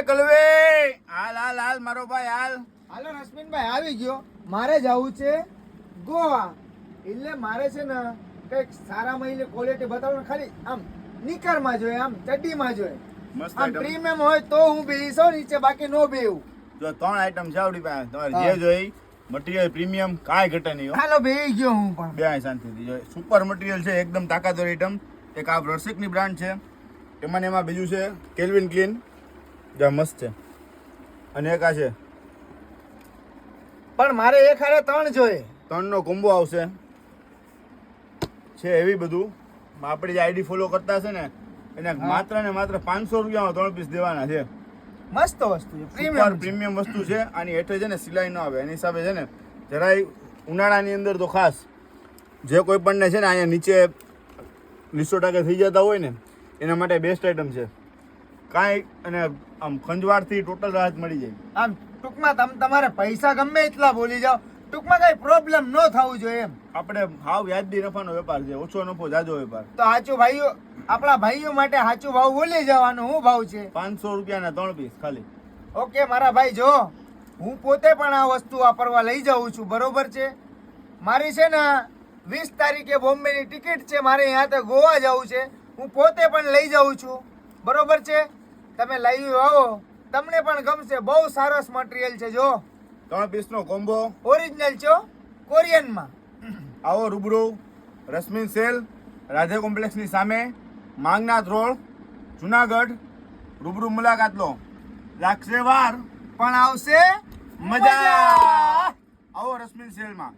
કલવે હાલ હાલ હાલ મારો ભાઈ હાલ. હાલો રશ્મિનભાઈ આવી ગયો. મારે જવું છે ગોવા. એટલે મારે છે ને કઈક સારા મહિને ક્વોલિટી બતાવો ને. ખાલી આમ નિકરમાં જોઈએ, આમ ચડ્ડીમાં જોઈએ, મસ્ત આમ પ્રીમિયમ હોય તો હું બેસો, નીચે બાકી નો બેવું. જો 3 આઈટમ છે આપણી પાસે. તમારે જે જોઈ મટીરિયલ પ્રીમિયમ કાંઈ ઘટે નહીં. હાલો બેહી ગયો હું પણ. બે શાંતિથી જો સુપર મટીરિયલ છે, એકદમ તાકાતવાર આઈટમ. એક આ રસિકની બ્રાન્ડ છે, એમાં બીજું છે કેલ્વિન ક્લીન, જે મસ્ત છે. અને એક આ છે, પણ મારે એક હારે 3 જોઈએ. 3 નો કોમ્બો આવશે છે. એવી બધું આપણી જે આઈડી ફોલો કરતા છે ને એને માત્ર ને માત્ર 500 રૂપિયામાં 3 પીસ દેવાના છે. મસ્ત વસ્તુ છે, પ્રીમિયમ વસ્તુ છે. આની હેઠળ છે ને સિલાઈ ન આવે, એની હિસાબે છે ને જરાય ઉનાળાની અંદર તો ખાસ જે કોઈ પણને છે ને અહીંયા નીચે લીસો ટાકે થઈ જતા હોય ને એના માટે બેસ્ટ આઈટમ છે. કાંઈ અને આમ ખંજવાળથી ટોટલ રાહત મળી જાય. આમ ટૂંકમાં તમારે પૈસા ગમે એટલા બોલી જાઓ, ટૂંકમાં કઈ પ્રોબ્લેમ ન થવું જોઈએ એમ. આપણે હાવ વ્યાજબી નફાનો વેપાર છે, ઓછો નફો જાજો વેપાર. તો સાચું ભાઈઓ, આપણા ભાઈઓ માટે સાચું ભાવ બોલી જવાનું. શું ભાવ છે? 500 રૂપિયાના 3 પીસ ખાલી. ઓકે મારા ભાઈ, જો હું પોતે પણ આ વસ્તુ વાપરવા લઈ જાઉં છું, બરોબર છે. મારી છે ને 20 તારીખે બોમ્બેની ટિકિટ છે, મારે અહીંયા ગોવા જવું છે. હું પોતે પણ લઈ જાઉં છું, બરોબર છે. તમે લઈ આવો, તમને પણ ગમશે. બહુ સરસ મટીરિયલ છે. જો 3 પીસનો કોમ્બો ઓરિજિનલ છે, કોરિયનમાં. આવો રૂબરૂ રશ્મિન સેલ, રાધે કોમ્પ્લેક્સની સામે, માંગનાથ રોડ, જુનાગઢ. રૂબરૂ મુલાકાત લો. લાગશે વાર પણ આવશે મજા. આવો રશ્મિન સેલમાં.